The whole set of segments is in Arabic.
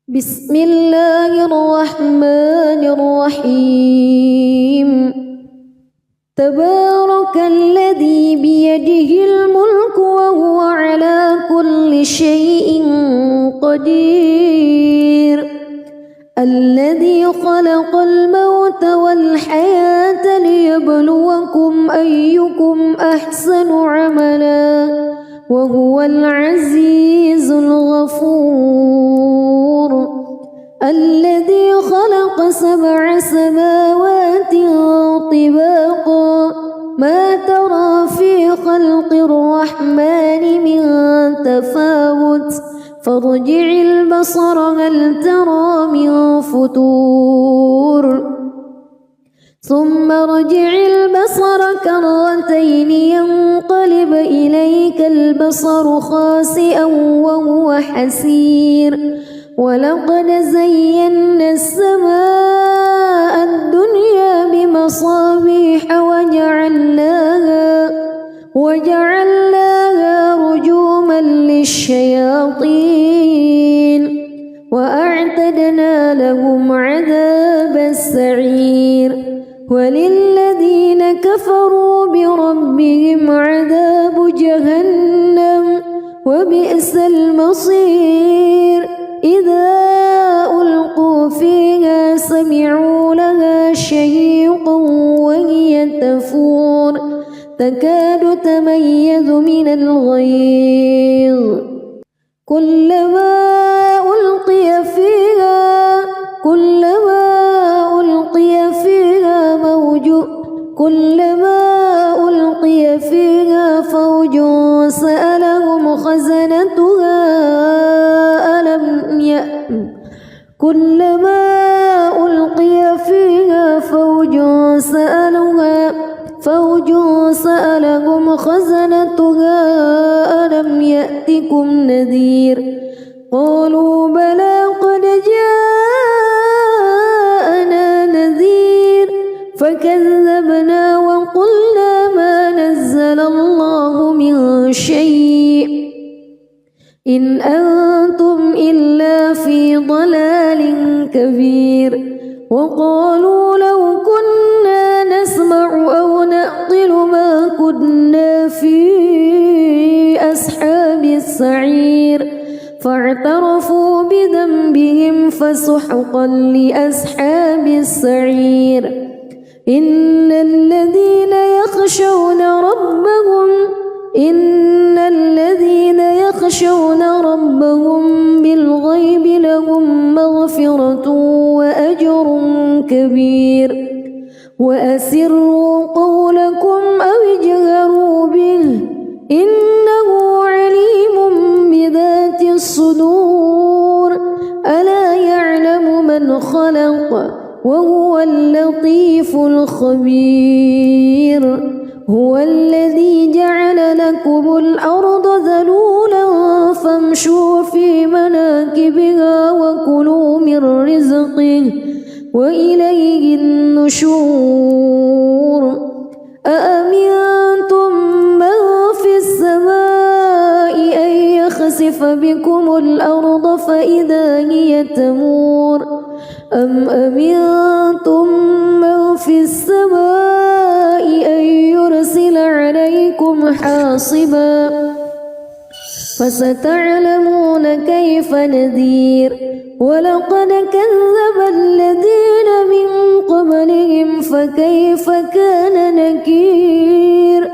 بسم الله الرحمن الرحيم تبارك الذي بيده الملك وهو على كل شيء قدير الذي خلق الموت والحياة ليبلوكم أيكم أحسن عملا وهو العزيز الغفور الذي خلق 7 سماوات طباقا ما ترى في خلق الرحمن من تفاوت فارجع البصر هل ترى من فتور ثم ارجع البصر كرتين ينقلب إليك البصر خاسئا وهو حسير ولقد زينا السماء الدنيا بمصابيح وجعلناها رجوما للشياطين وأعتدنا لهم عذاب السعير وللذين كفروا بربهم عذاب جهنم وبئس المصير إذا ألقوا فيها سمعوا لها شهيقا وهي تفور تكاد تميز من الغيظ كلما ألقي فيها فوج سألهم خزنتها ألم يأتكم نذير قالوا بلى قد جاءنا نذير فكذبنا وقلنا ما نزل الله من شيء إن أنتم إلا في ضلال كبير وقالوا لو كنا نسمع أو نعقل ما كنا في أصحاب السعير فاعترفوا بذنبهم فسحقا لأصحاب السعير إن الذين يخشون ربهم بالغيب لهم مغفرة وأجر كبير وأسروا قولكم أو اجهروا به إنه عليم بذات الصدور ألا يعلم من خلق وهو اللطيف الخبير هو الذي جعل لكم الأرض ذلولا فامشوا في مناكبها وكلوا من رزقه وإليه النشور أأمنتم من في السماء أن يخسف بكم الأرض فإذا هي تمور أم أمنتم من في السماء أن يرسل عليكم حاصبا فستعلمون كيف نذير ولقد كذب الذين من قبلهم فكيف كان نكير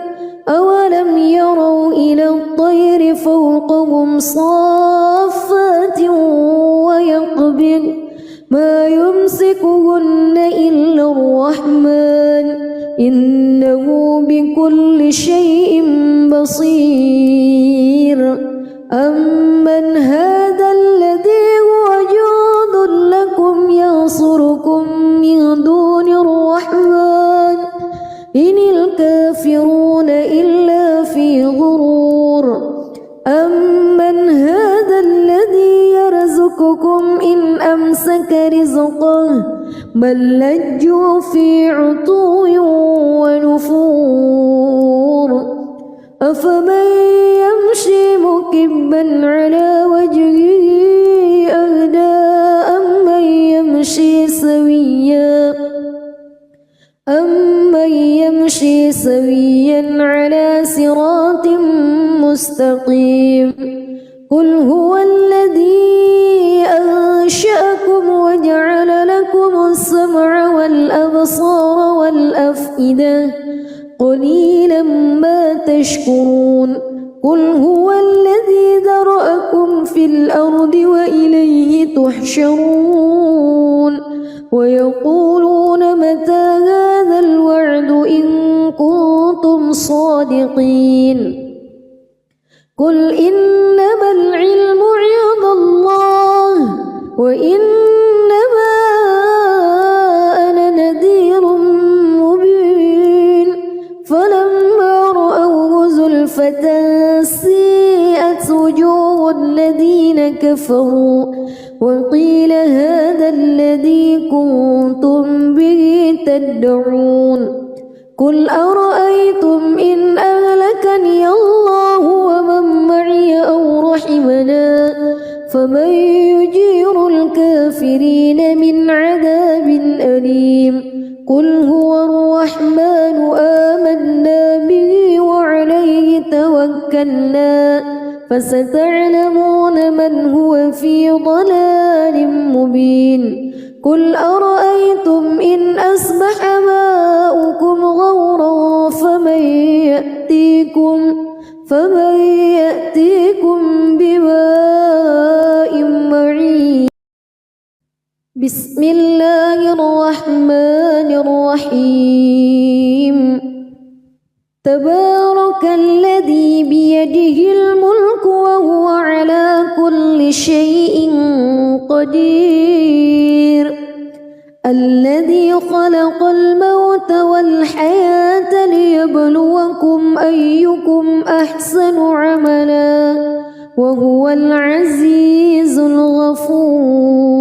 أولم يروا إلى الطير فوقهم صافات ويقبض ما يمسكهن إلا الرحمن إنه بكل شيء بصير أمن هذا الذي هو جند لكم ينصركم من دون الرحمن إن الكافرون إلا في غرور أمن هذا الذي يرزقكم إن أمسك رزقه بل لجوا في عتو ونفور أفمن يمشي مكبا على وجهه أهدى سويا على صراط مستقيم قل هو الذي أنشأكم وجعل لكم السمع والأبصار والأفئدة قليلا ما تشكرون قل هو الذي ذرأكم في الأرض وإليه تحشرون ويقولون متى هذا الوعد إن كنتم صادقين قل إنما العلم عند الله وإنما أنا نذير مبين فلما رأوه زلفة سيئت وجوه الذين كفروا وقيل هذا الذي كنتم به تدعون قل أرأيتم إن أهلكني الله ومن معي أو رحمنا فمن يجير الكافرين من عذاب أليم قل هو الرحمن آمنا به وعليه توكلنا فستعلمون من هو في ضلال مبين قل أرأيتم إن أصبح ماؤكم غورا فمن يأتيكم بماء معين بسم الله الرحمن الرحيم تبارك الذي بيده الملك وهو على كل شيء قدير الذي خلق الموت والحياة ليبلوكم أيكم أحسن عملا وهو العزيز الغفور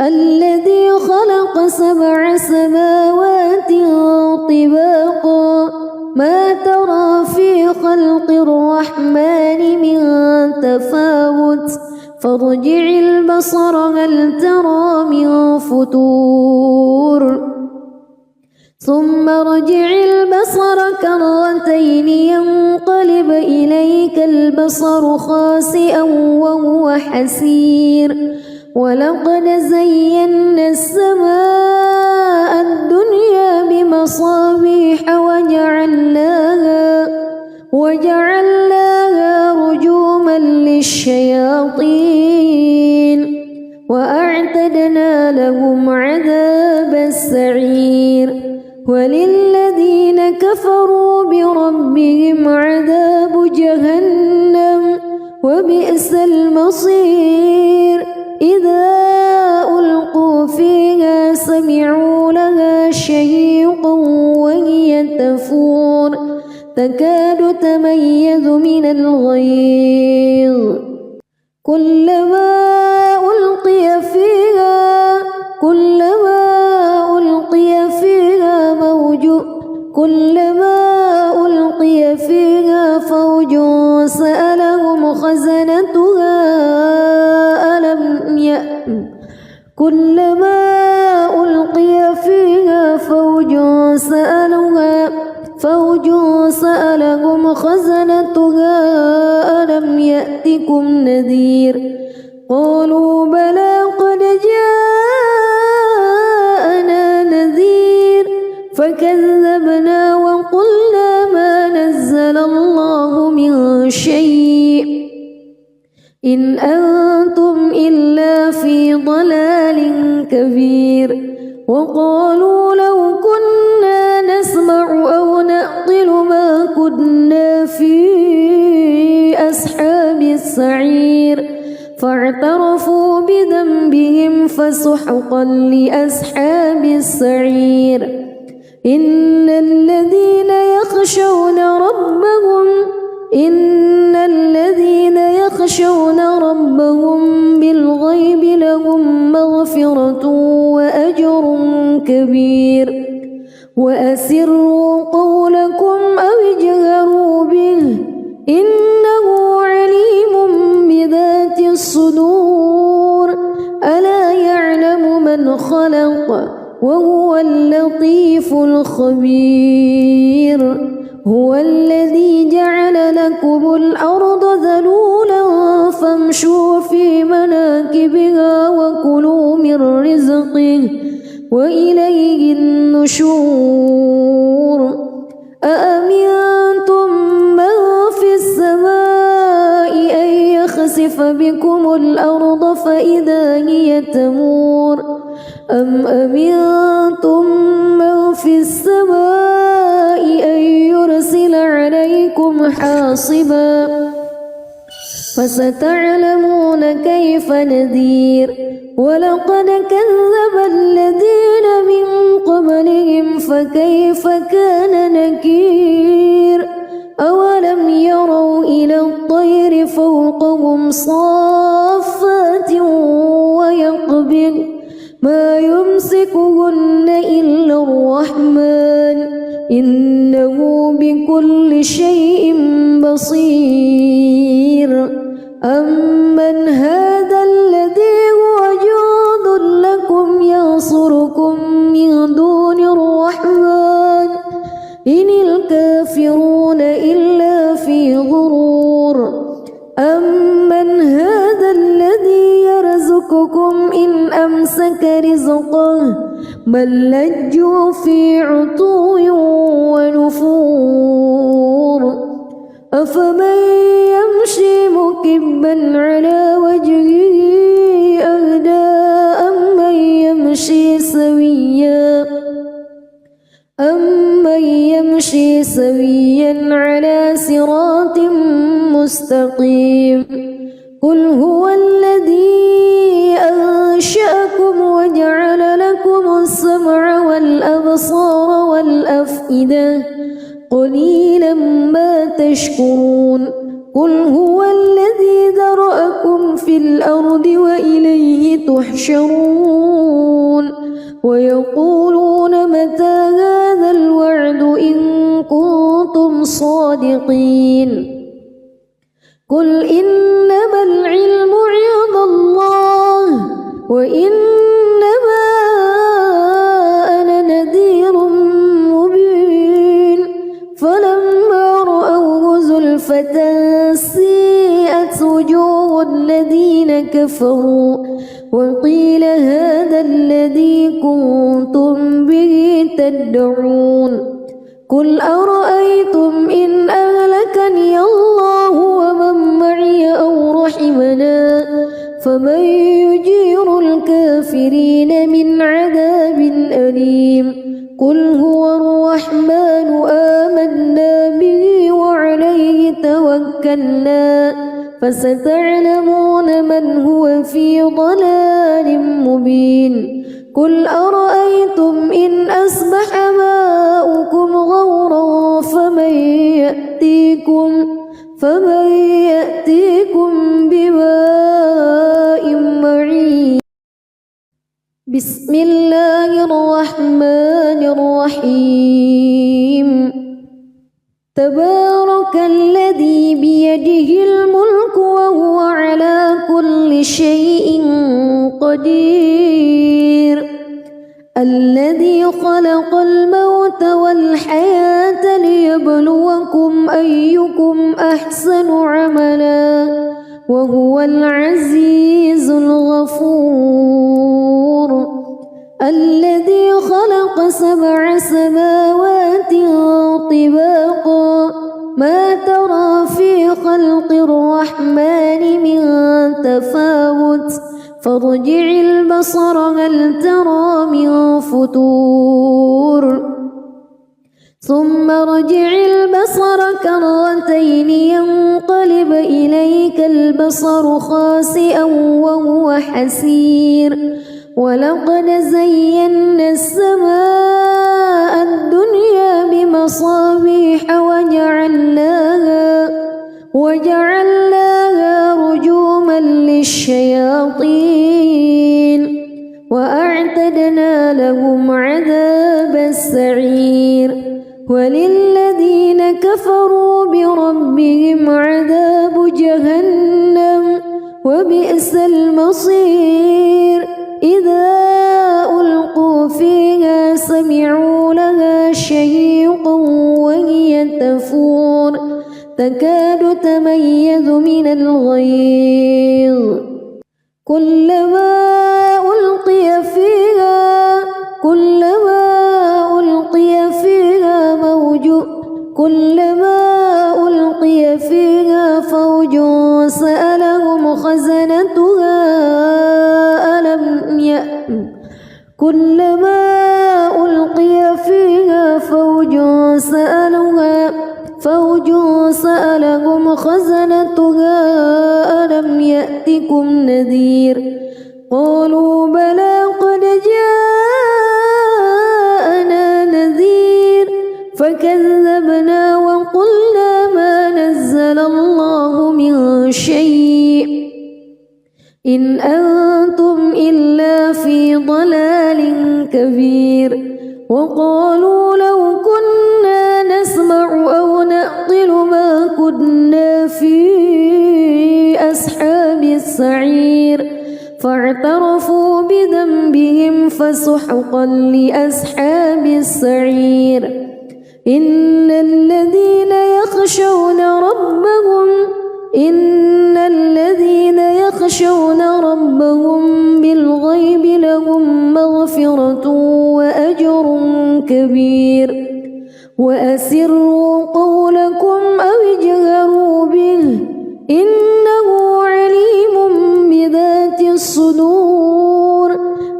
الذي خلق 7 سماوات طباقا ما ترى في خلق الرحمن من تفاوت فارجع البصر هل ترى من فتور ثم ارجع البصر كرتين ينقلب إليك البصر خاسئا وهو حسير ولقد زينا السماء الدنيا بمصابيح وجعلناها رجوما للشياطين وأعتدنا لهم عذاب السعير وللذين كفروا بربهم عذاب جهنم وبئس المصير إذا ألقوا فيها سمعوا لها شهيقا وهي تفور تكاد تميز من الغيظ كلما ألقي فيها فوج سألهم خزنتها كلما ألقي فيها فوج سألهم خزنتها ألم يأتكم نذير قالوا بلى قد جاءنا نذير فكذبنا وقلنا ما نزل الله من شيء إن أنتم إلا في ضلال كبير وقالوا لو كنا نسمع أو نعقل ما كنا في أصحاب السعير فاعترفوا بذنبهم فسحقا لأصحاب السعير إن الذين يخشون ربهم بالغيب لهم مغفرة وأجر كبير وأسروا قولكم أو اجهروا به إنه عليم بذات الصدور ألا يعلم من خلق وهو اللطيف الخبير. هو الذي جعل لكم الأرض ذلولا فامشوا في مناكبها وكلوا من رزقه وإليه النشور. أأمنتم من في السماء أن يخسف بكم الأرض فإذا هي تمور أم أمنتم من في السماء أن يرسل عليكم حاصبا فستعلمون كيف نذير. ولقد كذب الذين من قبلهم فكيف كان نكير. أولم يروا إلى الطير فوقهم صافات ويقبض ما يمسكهن إلا الرحمن إنه بكل شيء بصير. أمن هذا الذي هو جند لكم ينصركم من دون الرحمن إن الكافرون إلا في غرور. أمن هذا الذي يرزقكم إن أمسك رزقه بل لجوا في عتو ونفور. أفمن يمشي مكبا على وجهه أهدى أمن يمشي سويا على صراط مستقيم. قل هو الذي أنشأكم وجعل لكم السمع والأبصار والأفئدة قليلا ما تشكرون. قل هو الذي ذرأكم في الأرض وإليه تحشرون. ويقولون متى هذا الوعد إن كنتم صادقين. قل إنما العلم عند الله وإنما أنا نذير مبين. فلما رأوه زلفة سيئت وجوه الذين كفروا وقيل هذا الذي كنتم به تدعون. قل أرأيتم إن أهلكني الله ومن معي أو رحمنا فمن يجير الكافرين من عذاب أليم. قل هو الرحمن آمنا به وعليه توكلنا فستعلمون من هو في ضلال مبين. قل أرأيتم إن أصبح ماؤكم غورا فمن يأتيكم بماء معين. بسم الله الرحمن الرحيم. تبارك الذي بيده الملك وهو على كل شيء قدير. الذي خلق الموت والحياة ليبلوكم أيكم أحسن عملا وهو العزيز الغفور. الذي خلق 7 سماوات طباقا ما ترى في خلق الرحمن من تفاوت فارجع البصر هل ترى من فطور ثم ارجع البصر كرتين ينقلب إليك البصر خاسئا وهو حسير. ولقد زينا السماء الدنيا بمصابيح وجعلناها رجوما للشياطين وأعتدنا لهم عذاب السعير. وللذين كفروا بربهم عذاب جهنم وبئس المصير. إذا ألقوا فيها تكاد تميز من الغيظ كلما ألقي فيها فوج سألهم خزنتها ألم يأتكم نذير قالوا بلى قد جاءنا نذير فكذبنا وقلنا ما نزل الله من شيء إن أنتم إلا في ضلال كبير وقالوا لو كنا نسمع أو نعقل ما كنا في أصحاب السعير فاعترفوا بذنبهم فسحقا لأصحاب السعير إن الذين يخشون ربهم بالغيب لهم مغفرة وأجر كبير وأسروا قولكم أو اجهروا به إنه عليم بذات الصدور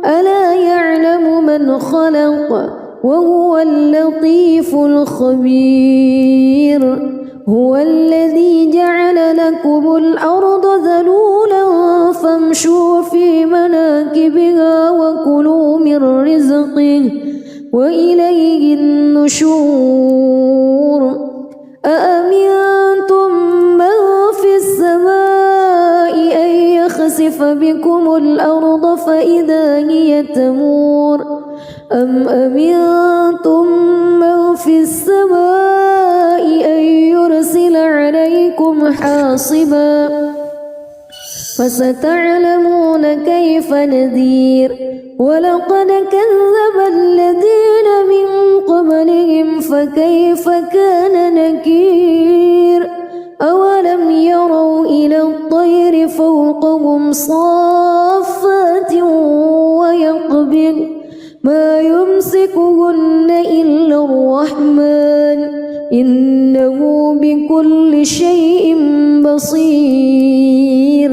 ألا يعلم من خلق وهو اللطيف الخبير هو الذي جعل لكم الأرض ذلولا فامشوا في مناكبها وكلوا من رزقه وإليه النشور أأمنتم من في السماء أن يخسف بكم الأرض فإذا هي تمور أم أمنتم من في السماء أن يرسل عليكم حاصبا فستعلمون كيف نذير ولقد كذب الذين من قبلهم فكيف كان نكير أولم يروا إلى الطير فوقهم صافات ويقبض ما يمسكهن إلا الرحمن إنه بكل شيء بصير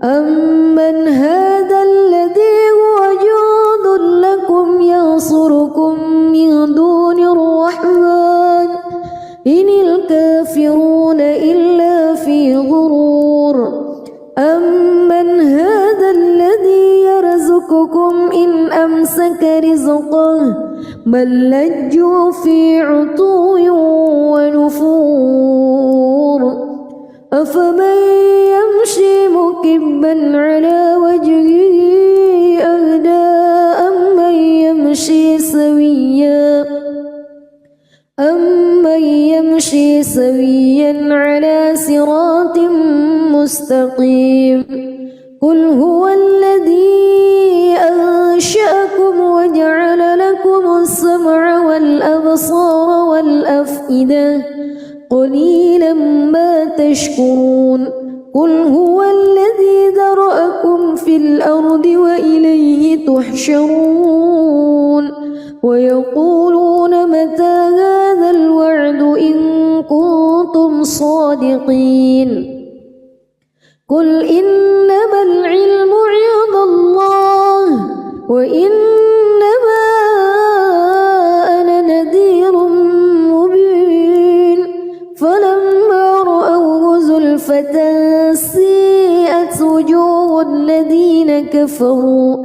أمن هذا الذي هو جند لكم ينصركم من دون الرحمن إن الكافرون إلا في غرور أمن هذا الذي يرزقكم إن أمسك رزقه بل لجوا في عتو ونفور أفمن يمشي مكبا على وجهه أهدى أمن يمشي سويا على صراط مستقيم قل هو الذي أنشأكم وجعل لكم السمع والأبصار والأفئدة قليلا ما تشكرون قل هو الذي ذرأكم في الأرض وإليه تحشرون ويقولون متى هذا الوعد إن كنتم صادقين قل إنما العلم عند الله وإنما أنا نذير مبين فلما رأوه زلفة سيئت وجوه الذين كفروا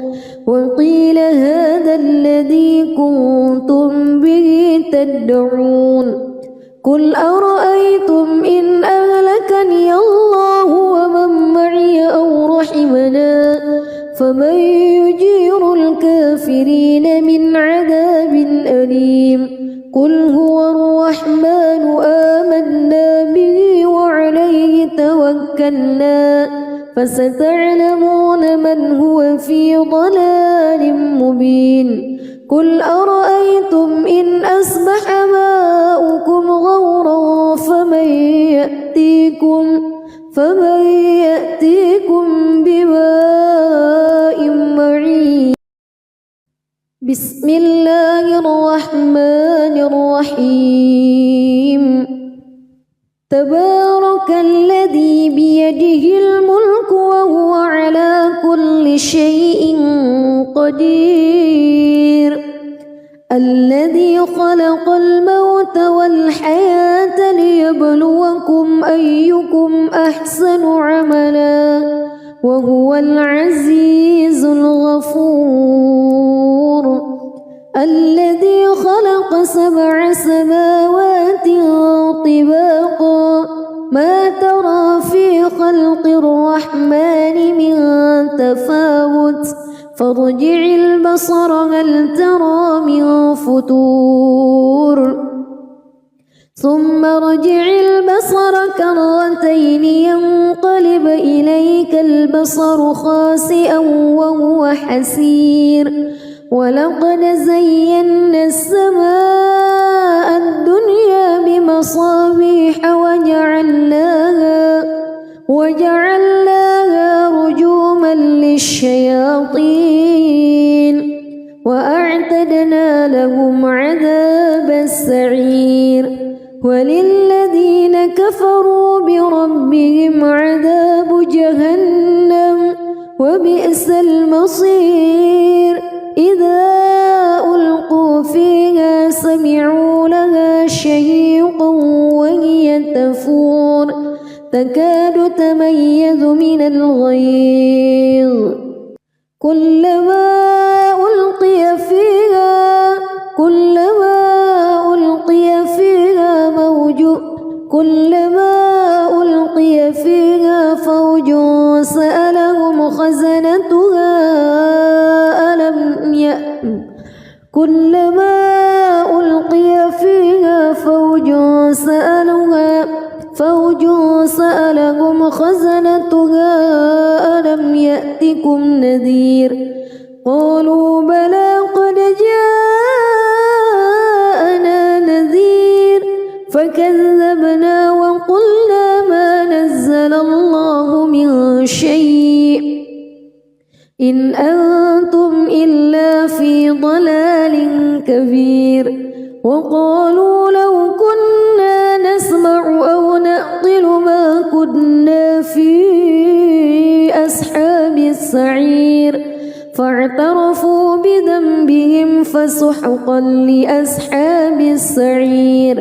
وقيل هذا الذي كنتم به تدعون قل أرأيتم إن أهلكني الله ومن معي أو رحمنا فمن يجير الكافرين من عذاب أليم قل هو الرحمن آمنا به وعليه توكلنا فستعلمون من هو في ضلال مبين قل أرأيتم إن أصبح ماؤكم غورا فمن فمن يأتيكم بماء معين. بسم الله الرحمن الرحيم. تبارك الذي بيده الملك وهو على كل شيء قدير. الذي خلق الموت والحياة ليبلوكم أيكم أحسن عملا وهو العزيز الغفور. الذي خلق 7 سماوات طباقا ما ترى في خلق الرحمن من تفاوت فارجع البصر هل ترى من فطور ثم ارجع البصر كرتين ينقلب إليك البصر خاسئا وهو حسير. ولقد زينا السماء الدنيا بمصابيح وجعلناها رجوما للشياطين وأعتدنا لهم عذاب السعير. وللذين كفروا بربهم عذاب جهنم وبئس المصير. إذا ألقوا فيها سمعوا لها شهيقا وهي تفور تكاد تميز من الغيظ كلما ألقي فيها فوج سألهم خزنتها ألم يأتكم نذير. قالوا بلى قد جاءنا نذير فكذبنا وقلنا ما نزل الله من شيء إن أنتم إلا في ضلال كبير. وقالوا لو كنا نسمع أو نعقل ما كنا في أصحاب السعير فاعترفوا بذنبهم فسحقا لأصحاب السعير.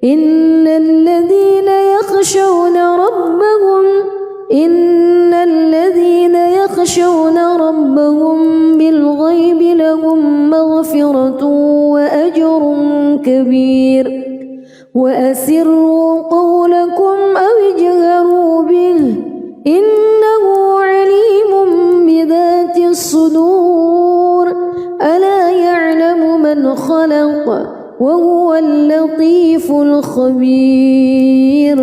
إن الذين يخشون ربهم بالغيب لهم مغفرة وأجر كبير. وأسروا قولكم أو اجهروا به إنه عليم بذات الصدور. ألا يعلم من خلق وهو اللطيف الخبير.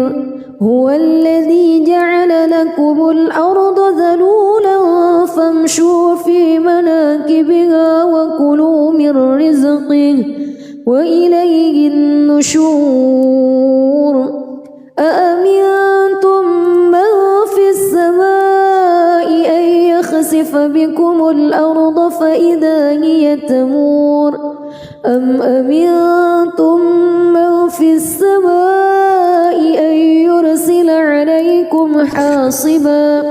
هو الذي جعل لكم الأرض ذلولا فامشوا في مناكبها وكلوا من رزقه وإليه النشور. أأمنتم من في السماء أن يخسف بكم الأرض فإذا هي تمور أم أمنتم من في السماء أن يرسل عليكم حاصبا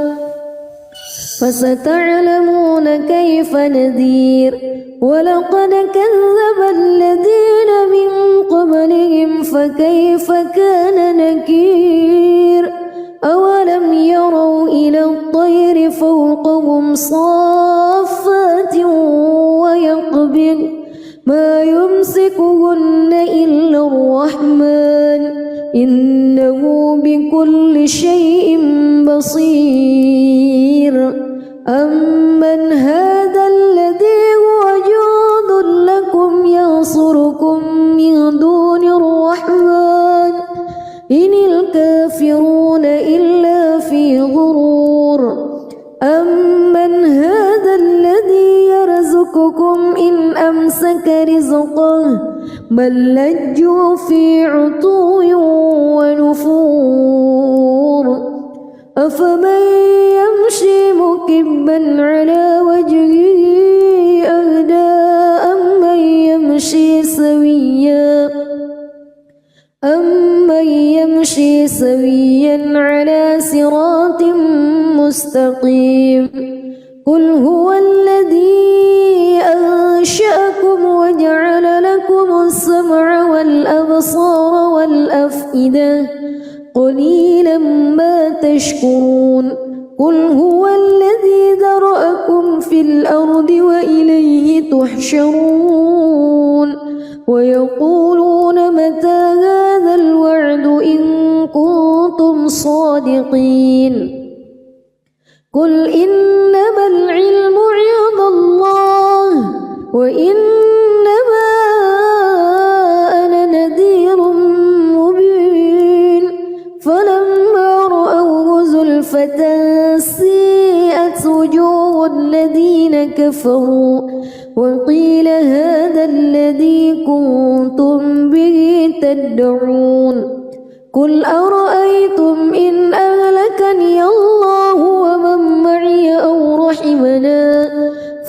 فستعلمون كيف نذير. ولقد كذب الذين من قبلهم فكيف كان نكير. أولم يروا إلى الطير فوقهم صافات ويقبض ما يمسكهن إلا الرحمن إنه بكل شيء بصير. أمن هذا الذي هو جند لكم ينصركم من دون الرحمن إن الكافرون إلا في غرور. أمن هذا الذي يرزقكم إن أمسك رزقه بل لجوا في عتو ونفور أفمن يمشي مكبا على وجهه أهدى أمن يمشي سويا على صراط مستقيم قل هو الذي أنشأكم وجعل لكم السمع والأبصار والأفئدة قليلا ما تشكرون قل هو الذي ذرأكم في الأرض وإليه تحشرون ويقولون متى هذا الوعد إن كنتم صادقين قل إنما العلم عند الله وإنما أنا نذير مبين فلما رأوه زلفة سيئت وجوه الذين كفروا وقيل هذا الذي كنتم به تدعون قل أرأيتم إن أهلكني الله ومن معي أو رحمنا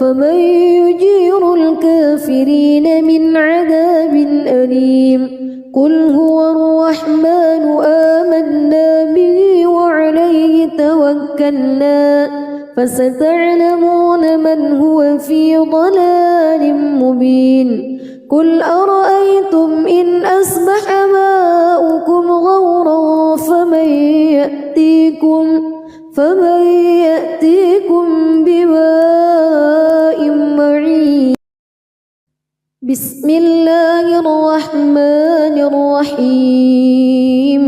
فمن يجير الكافرين من عذاب أليم قل هو الرحمن آمنا به وعليه توكلنا فستعلمون من هو في ضلال مبين قل أرأيتم إن أصبح ماؤكم غورا فمن يأتيكم بماء معين بسم الله الرحمن الرحيم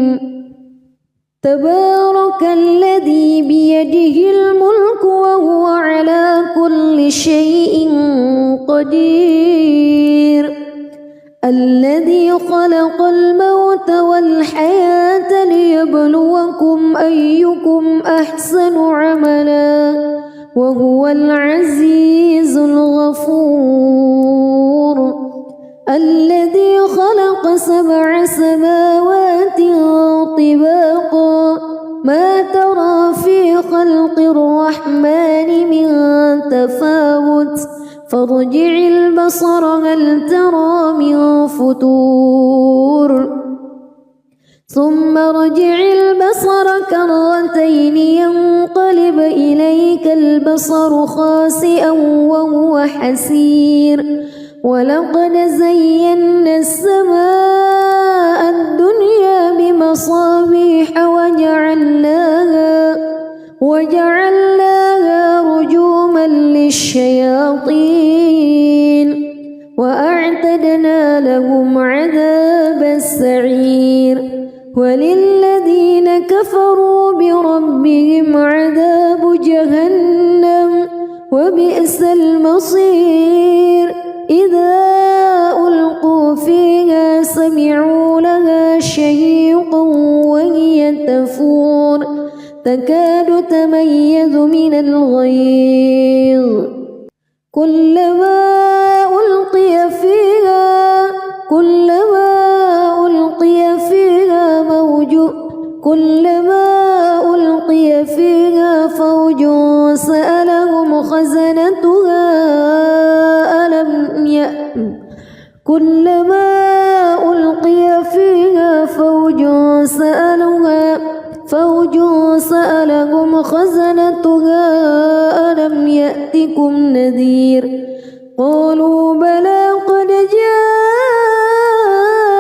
تبارك الذي بيده الملك وهو على كل شيء قدير الذي خلق الموت والحياة ليبلوكم أيكم أحسن عملا وهو العزيز الغفور الذي خلق 7 سماوات طباقا ما ترى في خلق الرحمن من تفاوت فارجع البصر هل ترى من فتور ثم ارجع البصر كرتين ينقلب إليك البصر خاسئا وهو حسير ولقد زينا السماء الدنيا بمصابيح وجعلناها رجوما للشياطين وأعتدنا لهم عذاب السعير وللذين كفروا بربهم عذاب جهنم وبئس المصير إذا ألقوا فيها سمعوا لها شهيقا وهي تفور تكاد تميز من الغيظ كلما ألقي فيها فوج سألهم خزنتها ألم يأتكم نذير قالوا بلى قد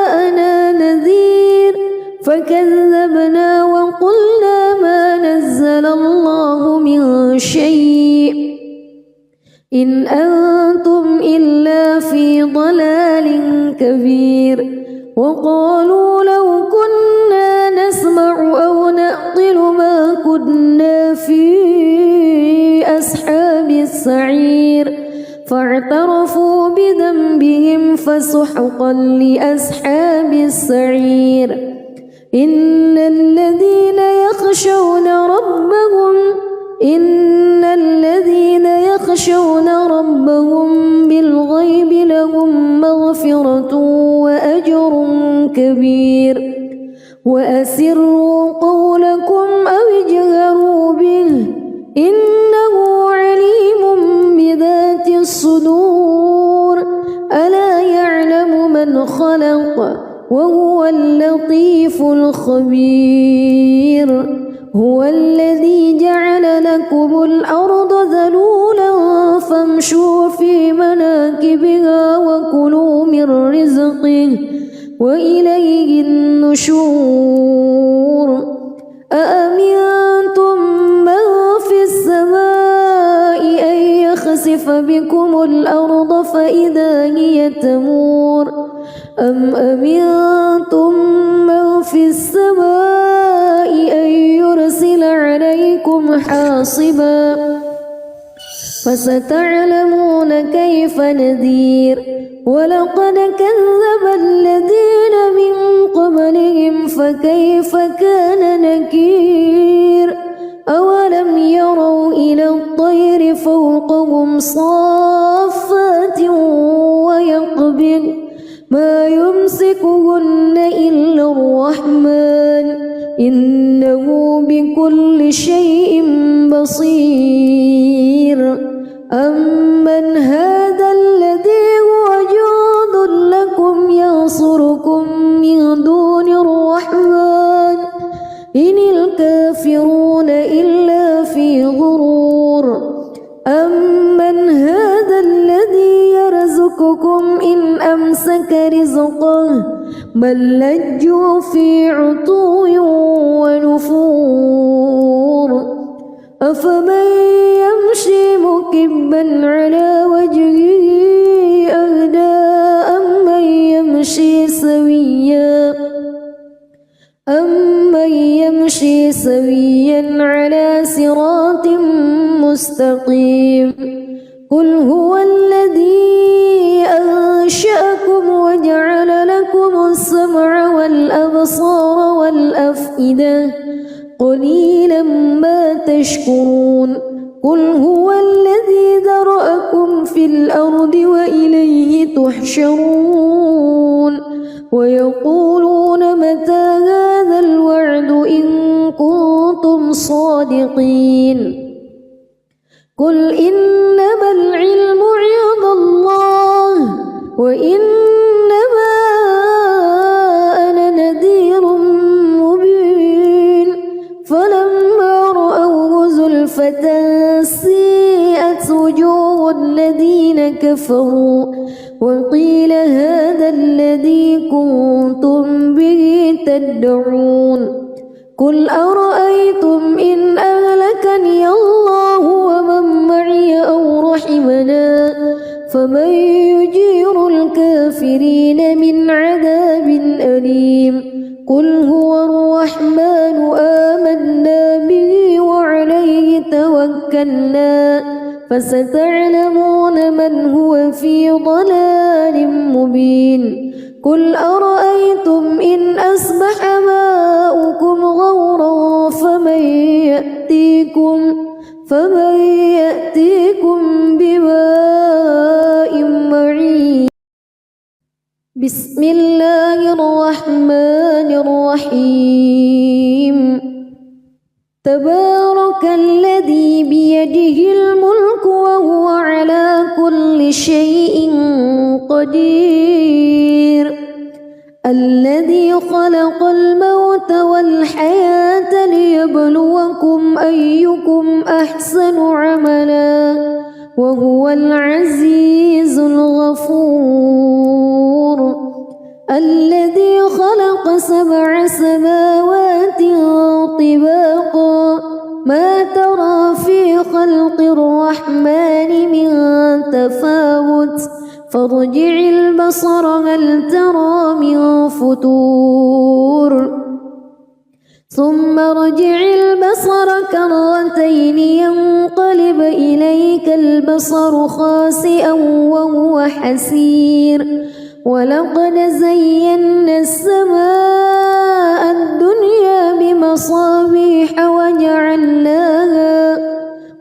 جاءنا نذير فكذبنا وقلنا ما نزل الله من شيء إن أنتم إلا في ضلال كبير وقالوا لو كنا نسمع أو نعقل ما كنا في أصحاب السعير فاعترفوا بذنبهم فسحقا لأصحاب السعير إن الذين يخشون ربهم بالغيب لهم مغفرة كبير وأسروا قولكم أو اجهروا به إنه عليم بذات الصدور ألا يعلم من خلق وهو اللطيف الخبير هو الذي جعل لكم الأرض ذلولا فامشوا في مناكبها وكلوا من رزقه وإليه النشور أأمنتم من في السماء أن يخسف بكم الأرض فإذا هي تمور أم أمنتم من في السماء أن يرسل عليكم حاصبا فستعلمون كيف نذير ولقد كذب الذين من قبلهم فكيف كان نكير أولم يروا إلى الطير فوقهم صافات ويقبض ما يمسكهن إلا الرحمن إنه بكل شيء بصير أمن هذا الذي هو جند لكم ينصركم من دون الرحمن إن الكافرون إلا في غرور أمن هذا الذي يرزقكم إن أمسك رزقه بل لجوا في عتو ونفور أفمن يمشي مكبا على وجهه أهدى أمن يمشي سويا على صراط مستقيم قل هو الذي أنشأكم وجعل لكم السمع والأبصار والأفئدة قليلا ما تشكرون قل هو الذي ذرأكم في الأرض وإليه تحشرون ويقولون متى هذا الوعد إن كنتم صادقين قل إنما العلم عند الله وإنما أنا نذير مبين فلما رأوه زلفة سيئت وجوه الذين كفروا وقيل هذا الذي كنتم به تدعون قل أرأيتم إن أهلكني الله ومن معي أو رحمنا فمن يجير الكافرين من عذاب أليم قل هو الرحمن آمنا به وعليه توكلنا فستعلمون من هو في ضلال مبين قل أرأيتم إن أصبح ماؤكم غورا فمن يأتيكم بماء معين بسم الله الرحمن الرحيم تبارك الذي بيده الملك وهو على كل شيء قدير الذي خلق الموت والحياة ليبلوكم أيكم أحسن عملا وهو العزيز الغفور الذي خلق 7 سماوات طباقا ما ترى في خلق الرحمن من تفاوت فارجع البصر هل ترى من فتور ثم ارجع البصر كرتين ينقلب إليك البصر خاسئا وهو حسير ولقد زينا السماء الدنيا بمصابيح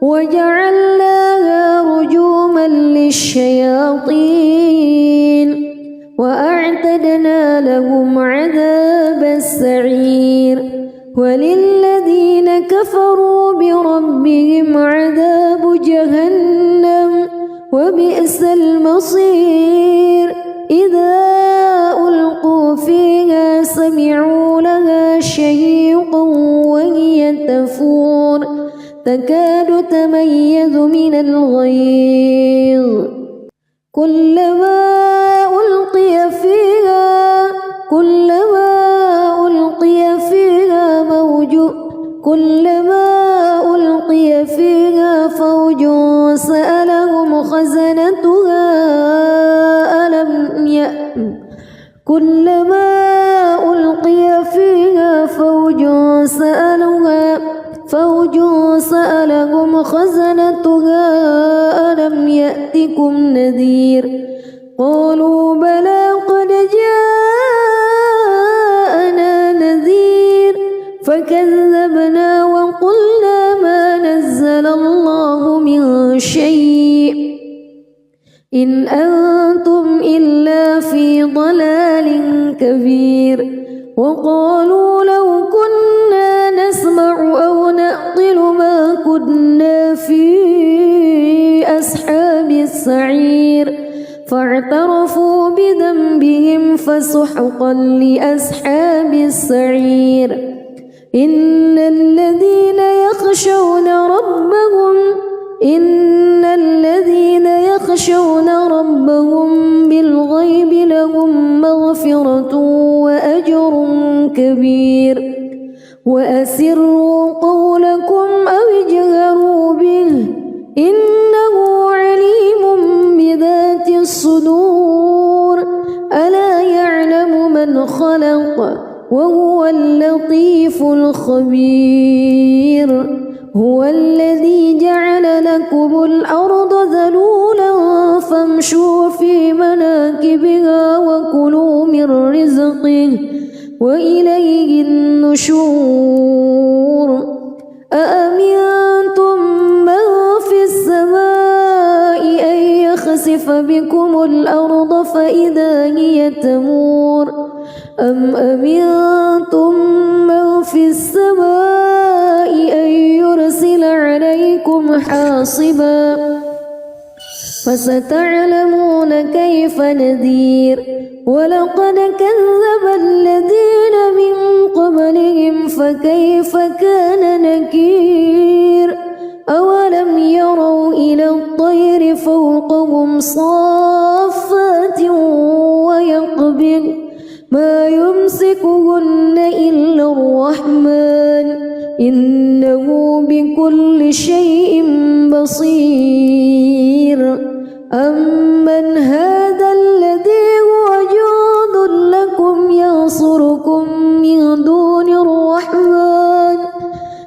وجعلناها رجوما للشياطين وأعتدنا لهم عذابا وبئس المصير إذا ألقوا فيها سمعوا لها شهيقا وهي تفور تكاد تميز من الغيظ كلما ألقي فيها فوج سألهم خزنتها ألم يأتكم نذير قالوا بلى قد جاءنا نذير فكذبنا وقلنا ما نزل الله من شيء إن أنتم إلا في ضلال كبير وقالوا لو كنا نسمع أو نعقل ما كنا في أصحاب السعير فاعترفوا بذنبهم فسحقا لأصحاب السعير إن الذين يخشون ربهم بالغيب لهم مغفرة وأجر كبير وأسروا قولكم أو اجهروا به إنه عليم بذات الصدور ألا يعلم من خلق وهو اللطيف الخبير هو الذي جعل لكم الأرض ذلولا فامشوا في مناكبها وكلوا من رزقه وإليه النشور أأمنتم من في السماء أن يخسف بكم الأرض فإذا هي تمور أم أمنتم من في السماء أن يرسل عليكم حاصبا فستعلمون كيف نذير ولقد كذب الذين من قبلهم فكيف كان نكير أولم يروا إلى الطير فوقهم صافات ويقبض ما يمسكهن إلا الرحمن إنه بكل شيء بصير أمن هذا الذي هو جند لكم ينصركم من دون الرحمن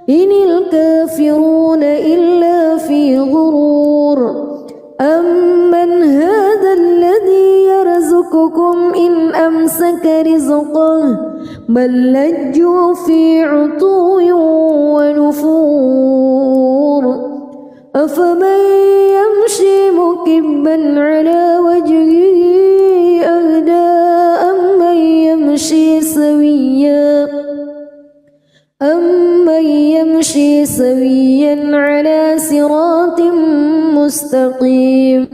إن الكافرون إلا في غرور أمن هذا الذي يرزقكم إن أمسك رزقه بل لجوا في عتو ونفور أفمن يمشي مكبا على وجهه أهدى أمن يمشي سويا على صراط مستقيم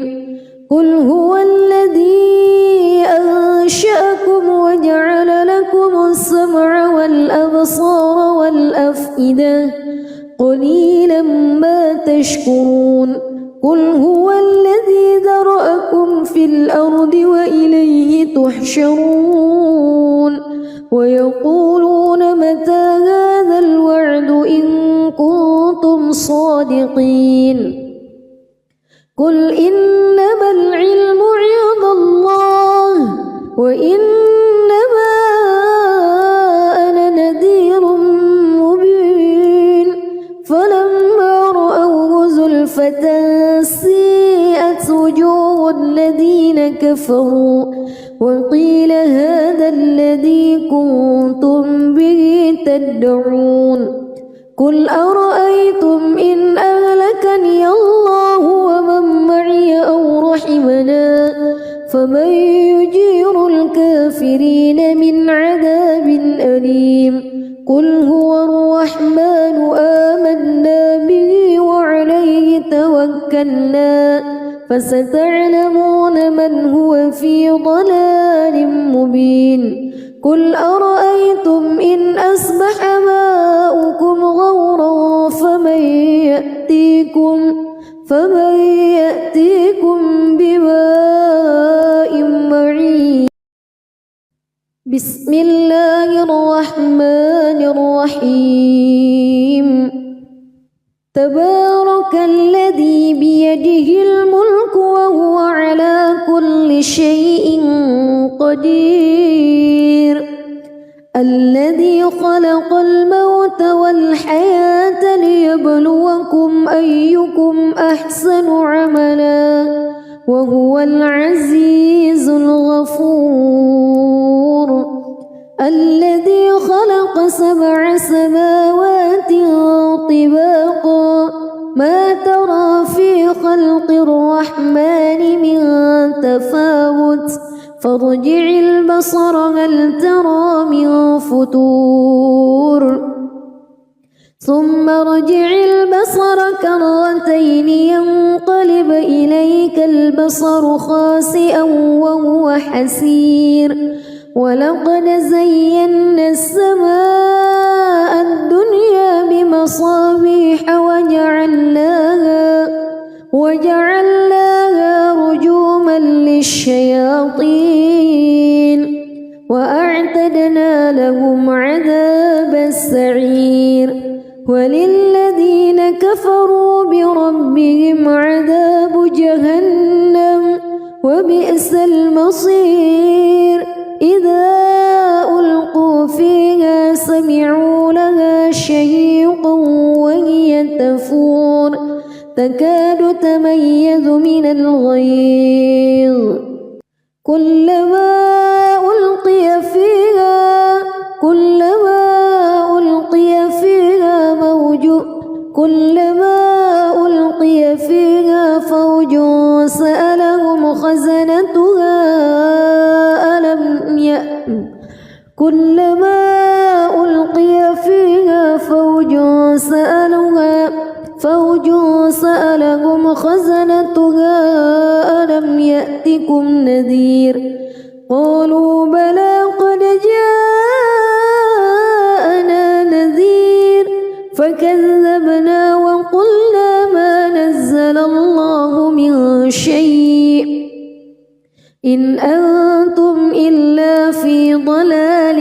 قل هو الذي أنشأكم وجعل لكم السمع والأبصار والأفئدة قليلا ما تشكرون قل هو الذي ذرأكم في الأرض وإليه تحشرون ويقولون متى هذا الوعد إن كنتم صادقين قل إنما العلم عند الله وإنما أنا نذير مبين فلما رأوه زلفة سيئت وجوه الذين كفروا وقيل هذا الذي كنتم به تدعون قل أرأيتم إن أهلكني الله ومن معي أو رحمنا فمن يجير الكافرين من عذاب أليم قل هو الرحمن آمنا به وعليه توكلنا فستعلمون من هو في ضلال مبين قل أرأيتم إن أصبح ماؤكم غورا فمن يأتيكم بماء معين بسم الله الرحمن الرحيم تبارك الذي بيده الملك وهو على كل شيء قدير الذي خلق الموت والحياة ليبلوكم أيكم أحسن عملا وهو العزيز الغفور الذي خلق 7 سماوات طباقا ما ترى في خلق الرحمن من تفاوت فارجع البصر هل ترى من فتور ثم ارجع البصر كرتين ينقلب إليك البصر خاسئا وهو حسير ولقد زينا السماء الدنيا بمصابيح وجعلناها رجوما للشياطين وأعتدنا لهم عذاب السعير وللذين كفروا بربهم عذاب جهنم وبئس المصير إذا ألقوا فيها سمعوا لها شهيقا وهي تفور تكاد تميز من الغيظ كلما ألقي فيها فوج سألهم خزنتها كلما ألقي فيها فوج سألهم خزنتها ألم يأتكم نذير قالوا بلى قد جاءنا نذير فكذبنا وقلنا ما نزل الله من شيء إن أنتم إلا في ضلال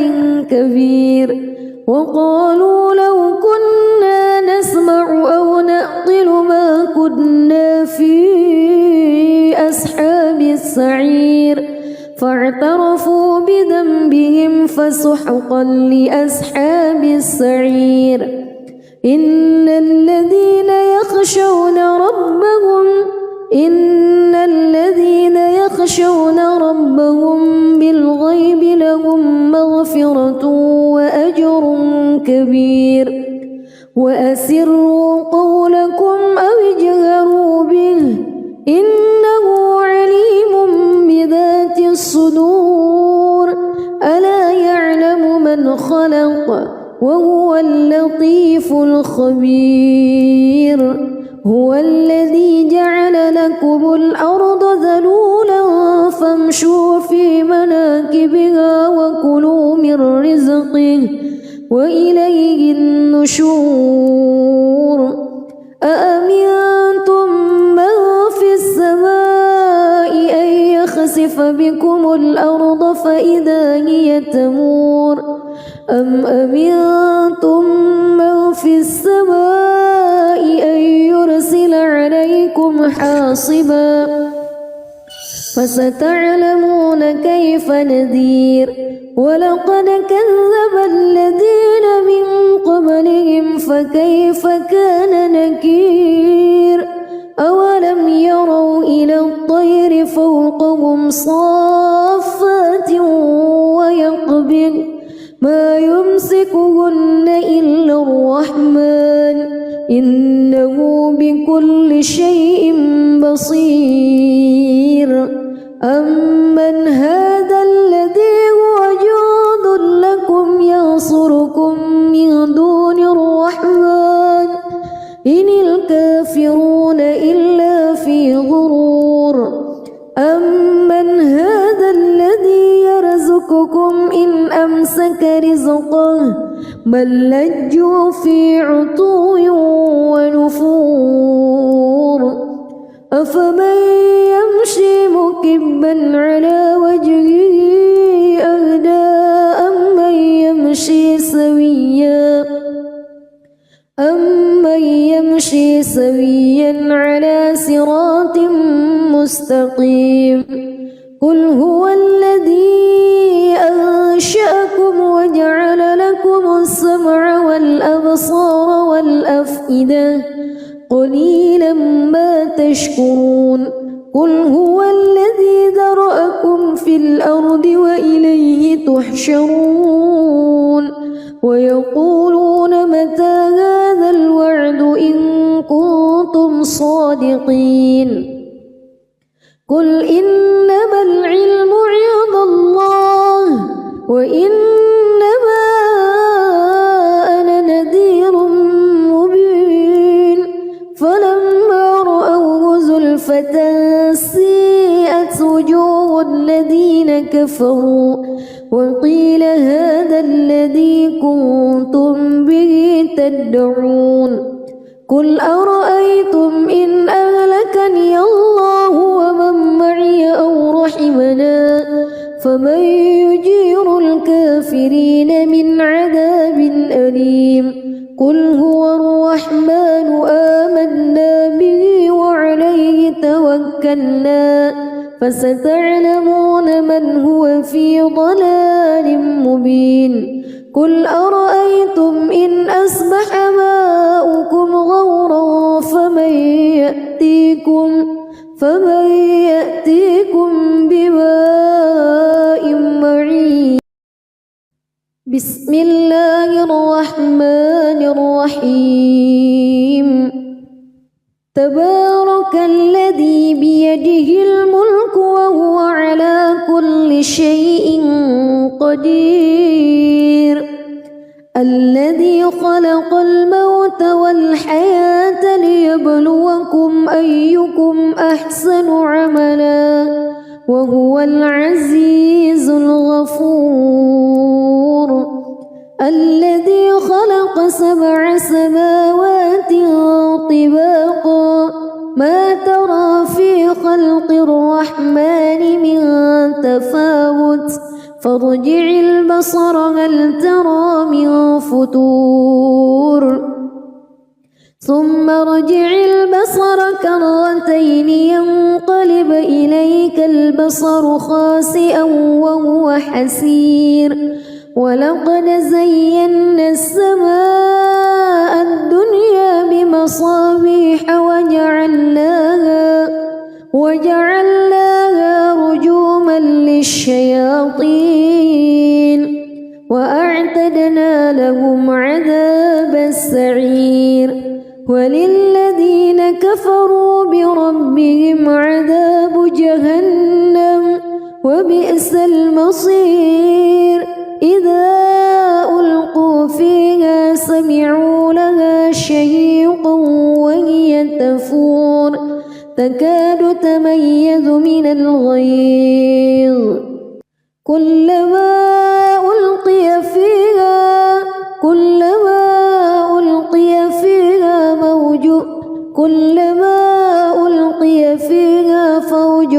كبير وقالوا لو كنا نسمع أو نعقل ما كنا في أصحاب السعير فاعترفوا بذنبهم فسحقا لأصحاب السعير إن الذين يخشون ربهم بالغيب لهم مغفرة وأجر كبير وأسروا قولكم أو اجهروا به إنه عليم بذات الصدور ألا يعلم من خلق وهو اللطيف الخبير هو الذي جعل لكم الأرض ذلولا فامشوا في مناكبها وكلوا من رزقه وإليه النشور أأمنتم من في السماء أن يخسف بكم الأرض فإذا هي تمور أم أمنتم من في السماء أن يرسل عليكم حاصبا فستعلمون كيف نذير ولقد كذب الذين من قبلهم فكيف كان نكير أولم يروا إلى الطير فوقهم صافات ويقبض ما يمسكهن إلا الرحمن إنه بكل شيء بصير أمن هذا الذي هو جند لكم ينصركم من دون الرحمن إن الكافرون إلا في غرور بل لجوا في عتو ونفور أفمن يمشي مكبا على وجهه أهدى أمن يمشي سويا على صراط مستقيم قل هو الذي أنشأكم وجعل لكم السمع والأبصار والأفئدة قليلا ما تشكرون قل هو الذي ذرأكم في الأرض وإليه تحشرون ويقولون متى هذا الوعد إن كنتم صادقين قل إنما العلم عند الله وإنما أنا نذير مبين فلما رأوه زلفة سيئت وجوه الذين كفروا وقيل هذا الذي كنتم به تدعون قل أرأيتم إن أهلكني الله ومن معي أو رحمنا فمن يجير الكافرين من عذاب أليم قل هو الرحمن آمنا به وعليه توكلنا فستعلمون من هو في ضلال مبين قل أرأيتم إن أصبح ماؤكم غورا فمن يأتيكم بماء معين بسم الله الرحمن الرحيم تبارك الذي بيده الملك وهو على كل شيء قدير الذي خلق الموت والحياة ليبلوكم أيكم أحسن عملا وهو العزيز الغفور الذي خلق 7 سماوات طباقا ما ترى في خلق الرحمن من تفاوت فارجع البصر هل ترى من فتور ثم ارجع البصر كرتين ينقلب إليك البصر خاسئا وهو حسير ولقد زينا السماء الدنيا بمصابيح وجعلناها رجوما للشياطين وأعتدنا لهم عذاب السعير وللذين كفروا بربهم عذاب جهنم وبئس المصير إذا ألقوا فيها سمعوا لها شهيقا وهي تفور تكاد تميز من الغيظ كلما ألقي فيها فوج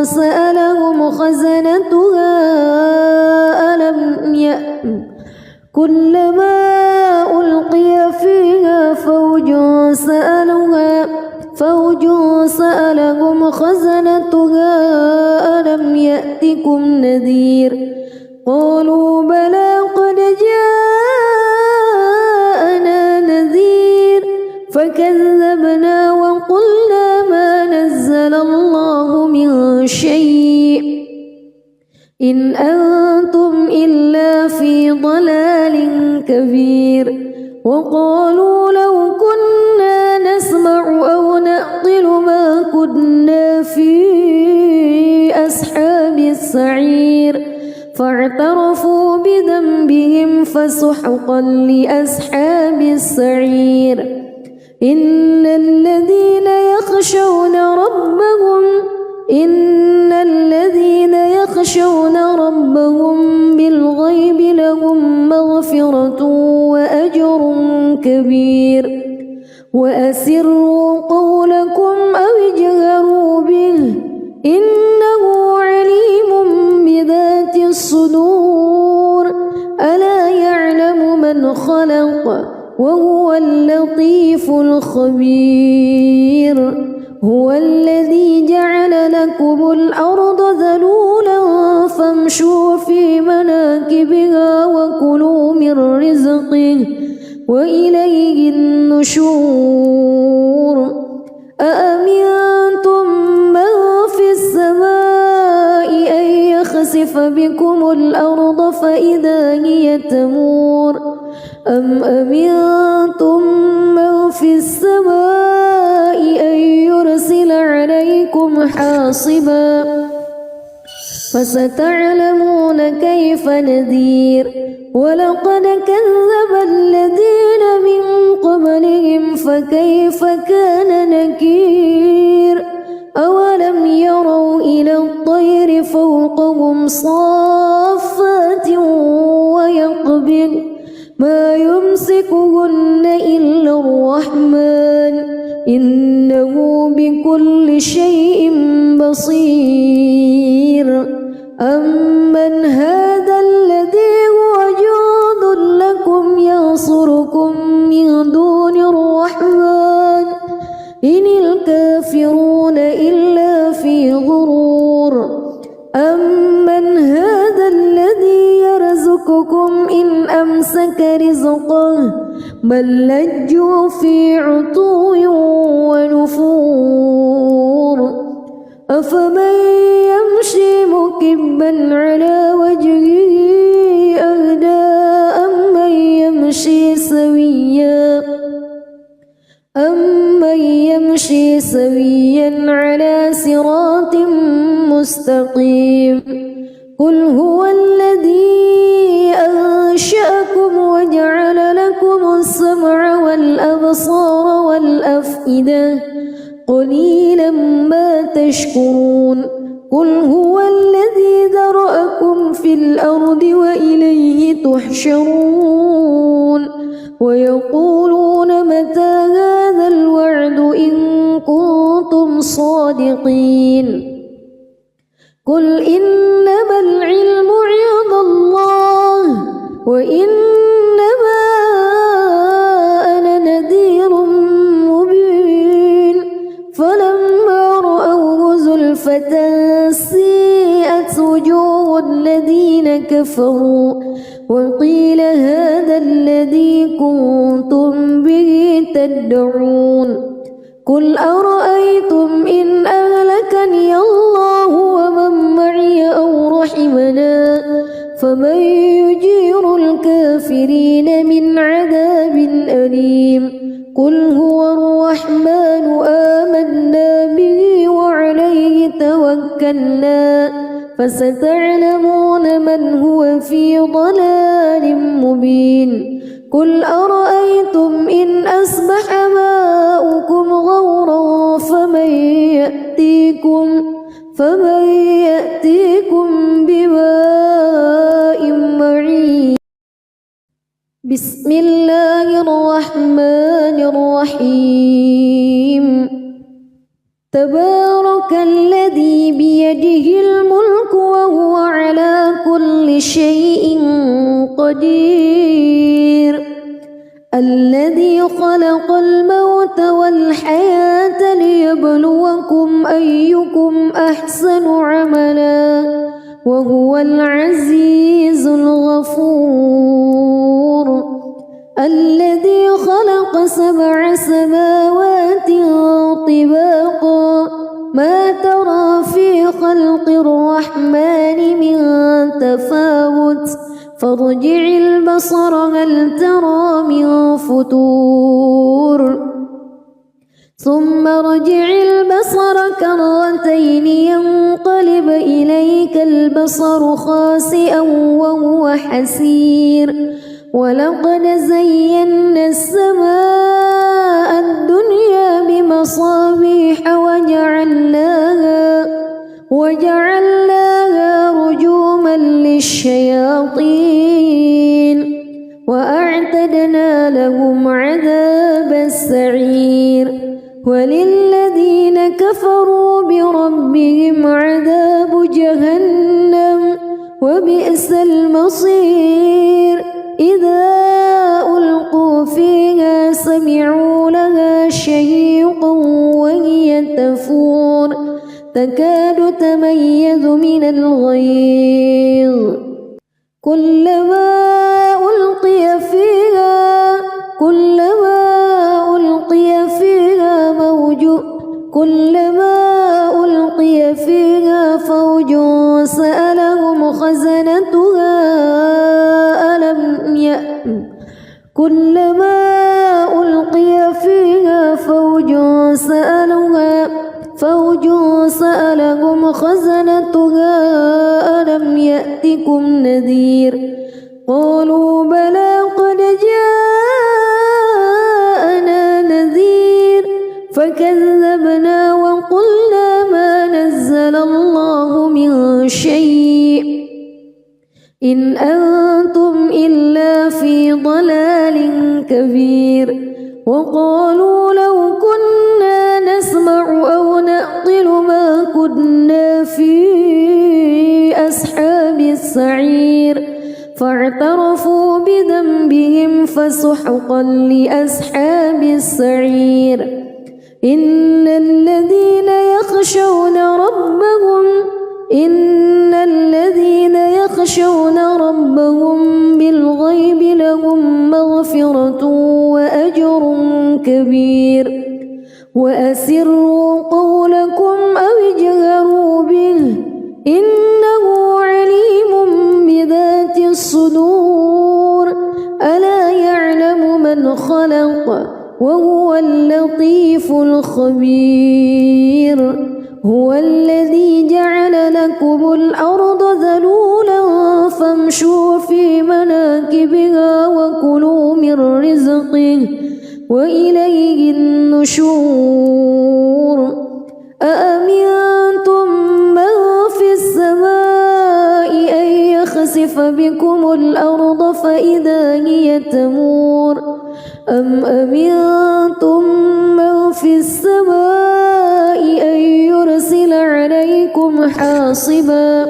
سألهم خزنتها كلما ألقي فيها فوج سألهم خزنتها ألم يأتكم نذير قالوا بلى قد جاءنا نذير فكذبنا وقلنا ما نزل الله من شيء إن أنتم إلا في ضلال كبير وقالوا لو كنا نسمع أو نعقل ما كنا في أصحاب السعير فاعترفوا بذنبهم فسحقا لأصحاب السعير إن الذين يخشون ربهم بالغيب لهم مغفرة كبير وأسروا قولكم أو اجهروا به إنه عليم بذات الصدور ألا يعلم من خلق وهو اللطيف الخبير هو الذي جعل لكم الأرض ذلولا فامشوا في مناكبها وكلوا من رزقه وإليه النشور أأمنتم من في السماء أن يخسف بكم الأرض فإذا هي تمور أم أمنتم من في السماء أن يرسل عليكم حاصبا فستعلمون كيف نذير ولقد كذب الذين من قبلهم فكيف كان نكير أولم يروا إلى الطير فوقهم صافات ويقبض ما يمسكهن إلا الرحمن إنه بكل شيء بصير أمن هذا الذي هو جند لكم ينصركم من دون الرحمن إن الكافرون إلا في غرور أمن هذا الذي يرزقكم إن أمسك رزقه بل لجوا في عتو ونفور أفمن يمشي مكبا على وجهه أهدى أمن يمشي سويا على صراط مستقيم قل هو الذي أنشأكم وجعل لكم السمع والأبصار والأفئدة قليلا ما تشكرون قل هو الذي ذرأكم في الأرض وإليه تحشرون ويقولون متى هذا الوعد إن كنتم صادقين قل إنما العلم عند الله وإنما أنا نذير مبين فلما رأوه زلفة سيئت وجوه الذين كفروا وقيل هذا الذي كنتم به تدعون قل أرأيتم إن أهلكني الله ومن معي أو رحمنا فمن يجير الكافرين من عذاب أليم قل هو الرحمن آمنا به وعليه توكلنا فستعلمون من هو في ضلال مبين قل أرأيتم إن أصبح ماؤكم غورا فمن يأتيكم بماء معين بسم الله الرحمن الرحيم تبارك الذي بيده الملك وهو على كل شيء قدير الذي خلق الموت والحياة ليبلوكم أيكم أحسن عملا وهو العزيز الغفور الذي خلق 7 سماوات طباقا ما ترى في خلق الرحمن من تفاوت فارجع البصر هل ترى من فتور ثم ارجع البصر كرتين ينقلب إليك البصر خاسئا وهو حسير ولقد زينا السماء الدنيا بمصابيح وجعلناها رجوما للشياطين وأعتدنا لهم عذابا وللذين كفروا بربهم عذاب جهنم وبئس المصير إذا ألقوا فيها سمعوا لها شهيقا وهي تفور تكاد تميز من الغيظ كلما ألقي فيها فوج سألهم خزنتها ألم يأتكم نذير قالوا بلى قد جاءنا نذير فكذبنا وقلنا ما نزل الله من شيء إن أنتم إلا في ضلال كبير وقالوا لو كنا نسمع أو نعقل ما كنا في أصحاب السعير فاعترفوا بذنبهم فسحقا لأصحاب السعير إن الذين يخشون ربهم بالغيب لهم مغفرة وأجر كبير وأسروا قولكم أو اجهروا به إنه عليم بذات الصدور ألا يعلم من خلق وهو اللطيف الخبير هو الذي جعل لكم الأرض ذلولا فامشوا في مناكبها وكلوا من رزقه وإليه النشور أأمنتم من في السماء أن يخسف بكم الأرض فإذا هي تمور أم أمنتم من في السماء أن يرسل عليكم حاصبا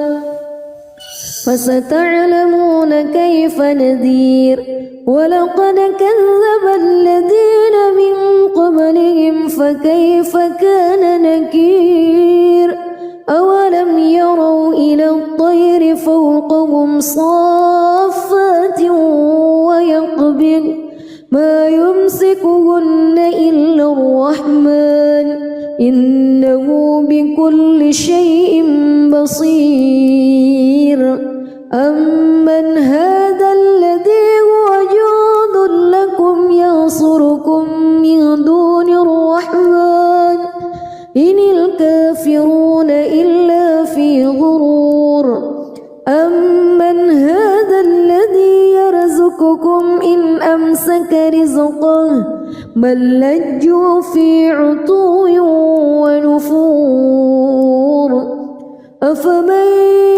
فستعلمون كيف نذير ولقد كذب الذين من قبلهم فكيف كان نكير أولم يروا إلى الطير فوقهم صافات ويقبض ما يمسكهن إلا الرحمن إنه بكل شيء بصير أمن هذا الذي هو جند لكم ينصركم من دون الرحمن إن الكافرون إلا في غرور أمن هذا الذي يرزقكم إن أمسك رزقه بل لجوا في عتو ونفور أفمن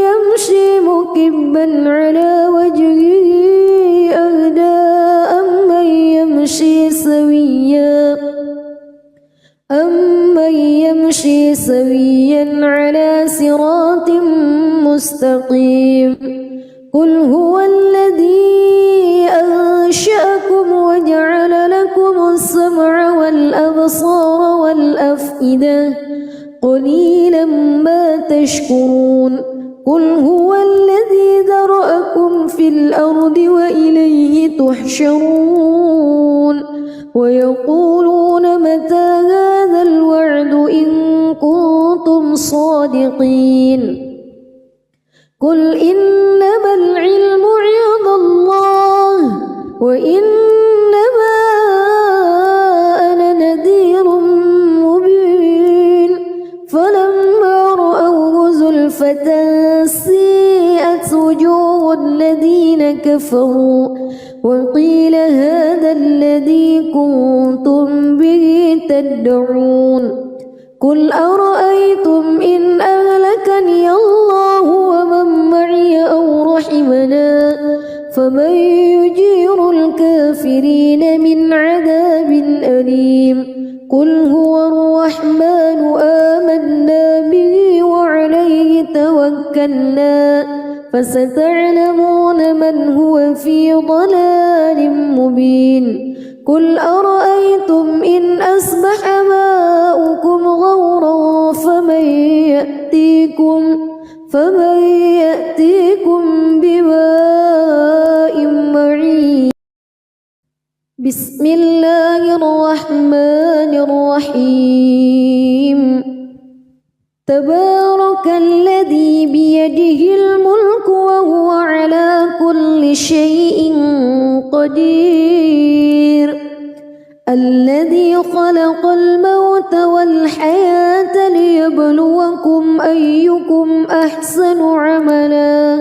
يمشي مكبا على وجهه أهدى أمن يمشي سويا على صراط مستقيم قل هو الذي أنشأكم وجعل لكم السمع والأبصار والأفئدة قليلا ما تشكرون قل هو الذي ذرأكم في الأرض وإليه تحشرون ويقولون متى هذا الوعد إن كنتم صادقين قل إنما العلم عند الله وإنما أنا نذير مبين فلما رأوه زلفة سيئت وجوه الذين كفروا وقيل هذا الذي كنتم به تدعون قل أرأيتم إن أهلكني الله ومن معي أو رحمنا فمن يجير الكافرين من عذاب أليم قل هو الرحمن آمنا به وعليه توكلنا فستعلمون من هو في ضلال مبين قل أرأيتم إن أصبح ماؤكم غورا فمن يأتيكم بماء معين بسم الله الرحمن الرحيم تبارك الذي بيده الملك وهو على كل شيء قدير الذي خلق الموت والحياة ليبلوكم أيكم أحسن عملا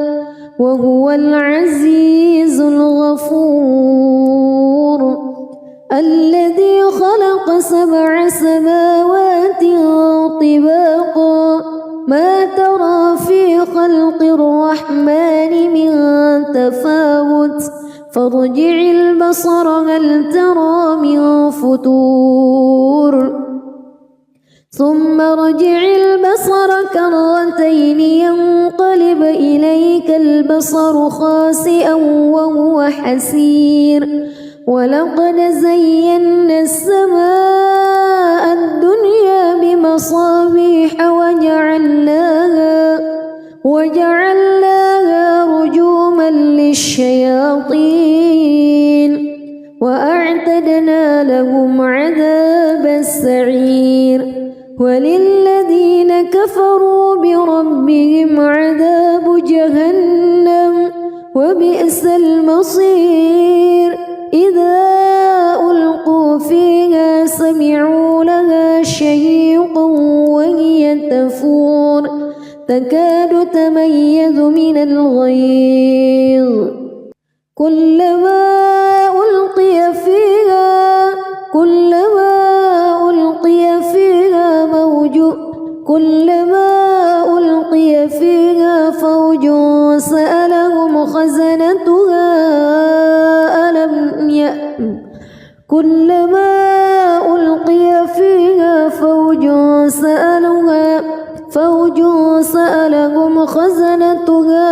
وهو العزيز الغفور الذي خلق 7 سماوات طباقا ما ترى في خلق الرحمن من تفاوت فارجع البصر هل ترى من فطور ثم ارجع البصر كرتين ينقلب إليك البصر خاسئا وهو حسير ولقد زينا السماء الدنيا بمصابيح وجعلناها رجوما للشياطين وأعتدنا لهم عذاب السعير وللذين كفروا بربهم عذاب جهنم وبئس المصير إذا ألقوا فيها سمعوا لها شهيقا وهي تفور تكاد تميز من الغيظ كلما ألقي فيها فوج سألهم خزنتها كلما ألقي فيها فوج سألهم خزنتها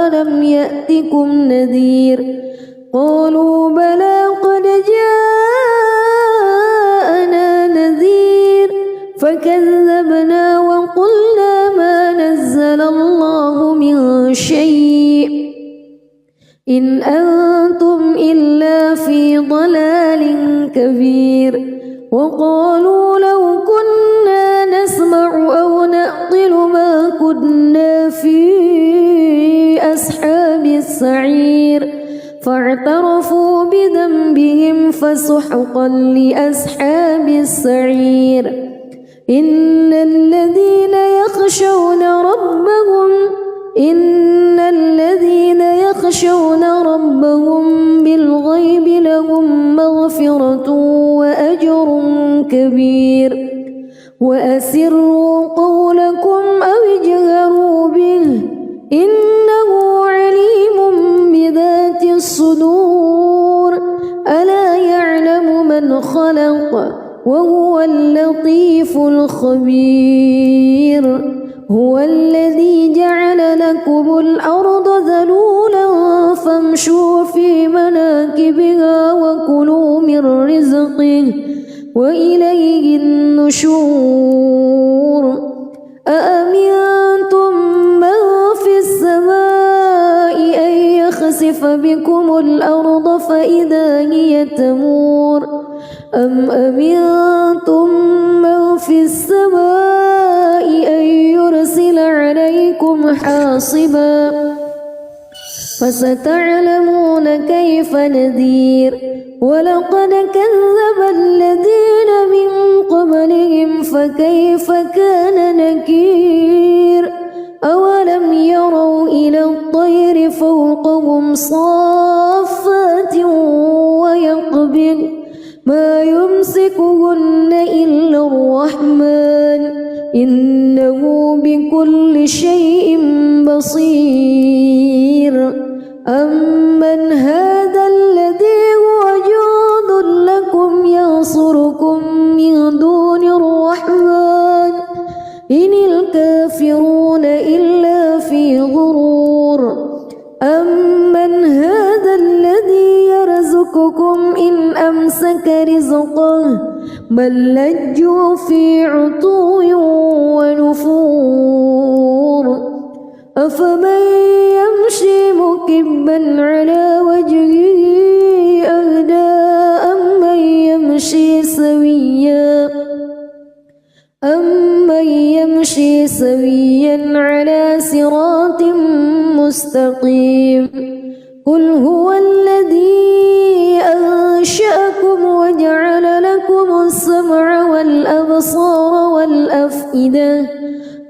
ألم يأتكم نذير قالوا بلى قد جاءنا نذير فكذبنا وقلنا ما نزل الله من شيء إن أنتم إلا في ضلال كبير وقالوا لو كنا نسمع أو نعقل ما كنا في أصحاب السعير فاعترفوا بذنبهم فسحقا لأصحاب السعير إن الذين يخشون ربهم بالغيب لهم مغفرة وأجر كبير وأسروا قولكم أو اجهروا به إنه عليم بذات الصدور ألا يعلم من خلق وهو اللطيف الخبير هو الذي جعل لكم الأرض ذلولا فامشوا في مناكبها وكلوا من رزقه وإليه النشور أأمنتم من في السماء أن يخسف بكم الأرض فإذا هي تمور أم أمنتم من في السماء أن يرسل عليكم حاصبا فستعلمون كيف نذير ولقد كذب الذين من قبلهم فكيف كان نكير أولم يروا إلى الطير فوقهم صافات ويقبض ما يمسكهن إلا الرحمن إنه بكل شيء بصير أمن هذا الذي هو جند لكم ينصركم من دون الرحمن الكافرون إلا في غرور أمن هذا الذي يرزقكم إن أمسك رزقه بل لجوا في عتو ونفور أفمن يمشي مكبا على وجهه أهدى أمن يمشي سويا على صراط مستقيم قل هو الذي أنشأكم وجعل لكم السمع والأبصار والأفئدة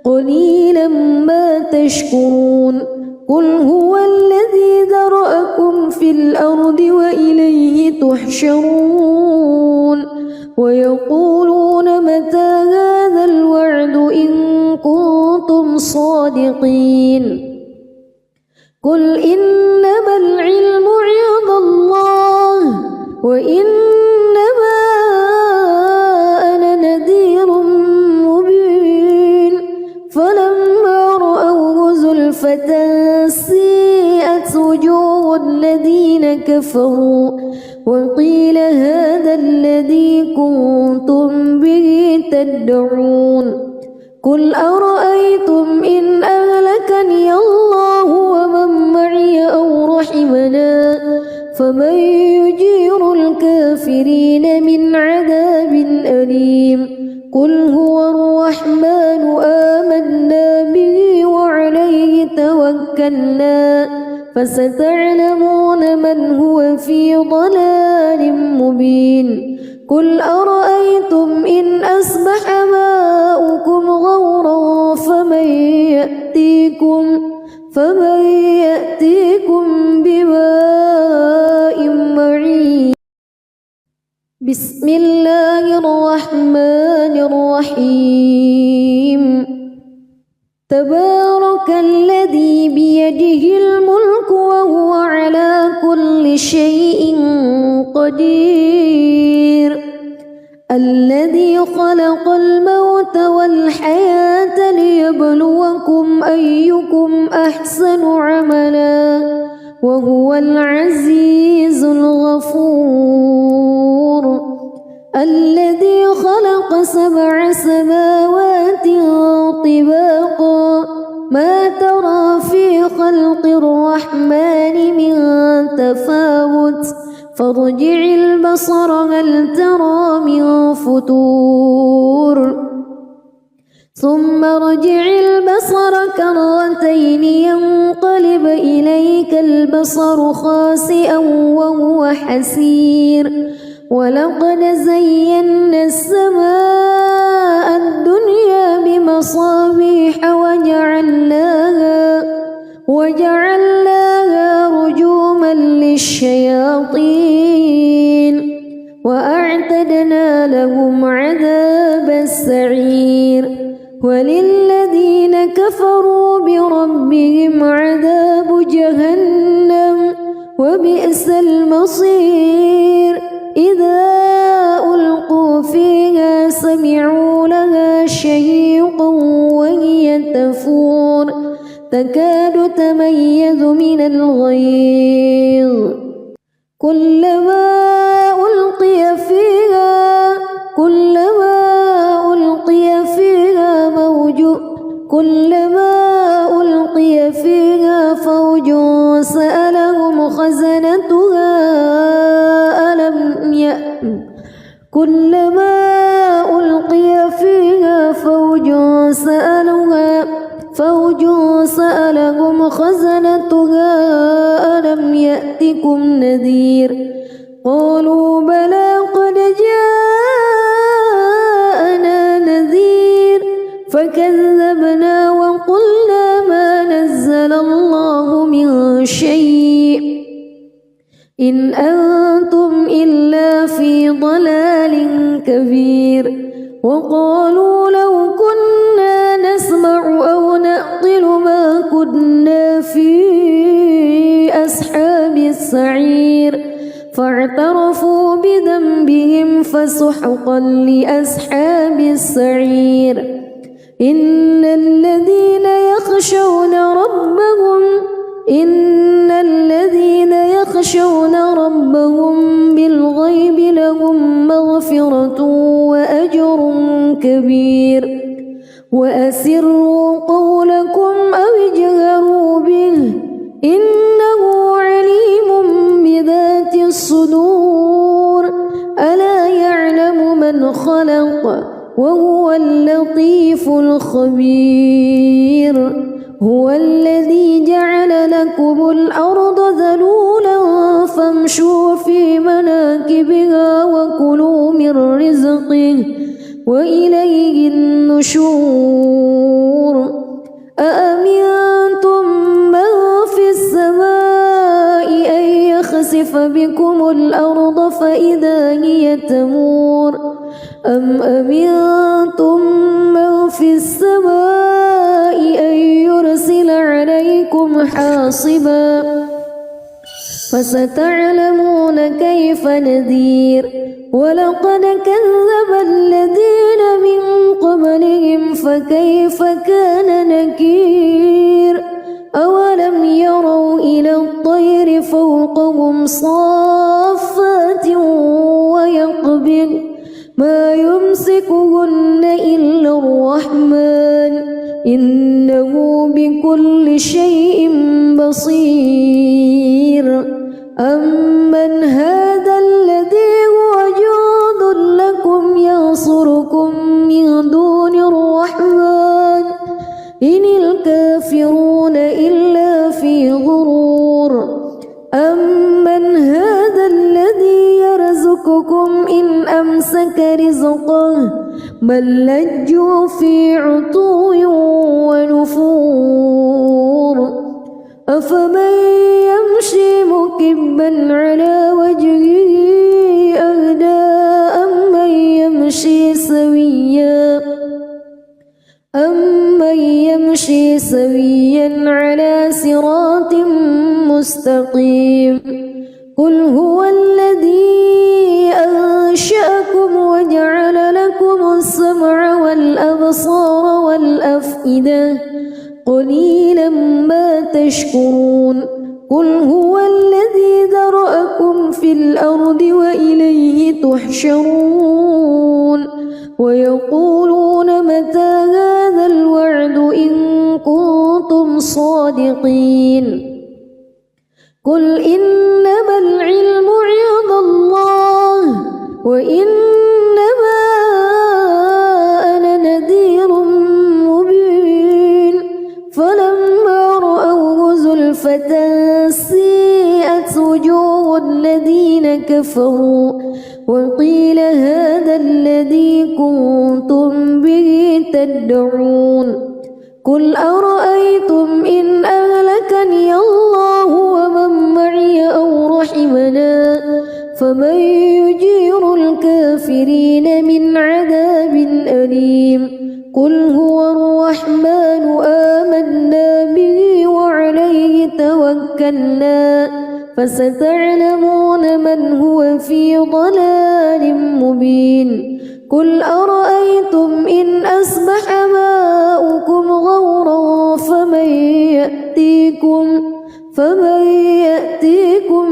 قليلا ما تشكرون قل هو الذي ذرأكم في الأرض وإليه تحشرون ويقولون متى هذا الوعد إن كنتم صادقين قل إنما العلم عند الله وإنما أنا نذير مبين فلما رأوه زلفة سيئت وجوه الذين كفروا وقيل هذا الذي كنتم به تدعون قل أرأيتم إن أهلكني الله ومن معي أو رحمنا فمن يجير الكافرين من عذاب أليم قل هو الرحمن آمنا به وعليه توكلنا فستعلمون من هو في ضلال مبين قل أرأيتم إن أصبح ماؤكم غورا فمن يأتيكم بماء معين بسم الله الرحمن الرحيم تبارك الذي بيده الملك وهو على كل شيء قدير الذي خلق الموت والحياة ليبلوكم أيكم أحسن عملا وهو العزيز الغفور الذي خلق 7 سماوات طباقا ما ترى في خلق الرحمن من تفاوت فارجع البصر هل ترى من فتور ثم ارجع البصر كرتين ينقلب إليك البصر خاسئا وهو حسير ولقد زينا السماء الدنيا بمصابيح وجعلناها رجوما للشياطين وأعتدنا لهم عذاب السعير وللذين كفروا بربهم عذاب جهنم وبئس المصير إذا ألقوا فيها سمعوا لها شهيقا وهي تفور تكاد تميز من الغيظ كلما ألقي فيها فوج سألهم خزنتها ألم يأتكم نذير قالوا بلى قد جاءنا نذير فكذبنا وقلنا ما نزل الله من شيء إن أنتم إلا في ضلال كبير وقالوا لو كنا نسمع أو نعقل ما كنا في أصحاب السعير فاعترفوا بذنبهم فسحقا لأصحاب السعير إن هو الذي جعل لكم الأرض ذلولا فامشوا في مناكبها وكلوا من رزقه وإليه النشور أأمنتم من في السماء أن يخسف بكم الأرض فإذا هي تمور أم أمنتم من في السماء أن يرسل عليكم حاصبا فستعلمون كيف نذير ولقد كذب الذين من قبلهم فكيف كان نكير أولم يروا إلى الطير فوقهم صافات ويقبض ما يمسكهن إلا الرحمن إنه بكل شيء بصير أمن هذا الذي هو جند لكم ينصركم من دون الرحمن إن الكافرون إلا في غرور أمن هذا الذي يرزقكم إن أمسك رزقه بل لجوا في عتو ونفور أفمن يمشي مكبا على وجهه أهدى أمن يمشي سويا على صراط مستقيم قل هو الذي أنشأكم وجعل لكم السمع والأبصار والأفئدة قليلا ما تشكرون قل هو الذي ذرأكم في الأرض وإليه تحشرون ويقولون متى هذا الوعد إن كنتم صادقين قل إنما العلم عند الله وإنما أنا نذير مبين فلما رأوه زلفة سيئت وجوه الذين كفروا وقيل هذا الذي كنتم به تدعون قل أرأيتم إن أهلكني الله ومن معي أو رحمنا فمن يجير الكافرين من عذاب أليم قل هو الرحمن آمنا به وعليه توكلنا فستعلمون من هو في ضلال مبين قل أرأيتم إن أصبح ماؤكم غورا فمن يأتيكم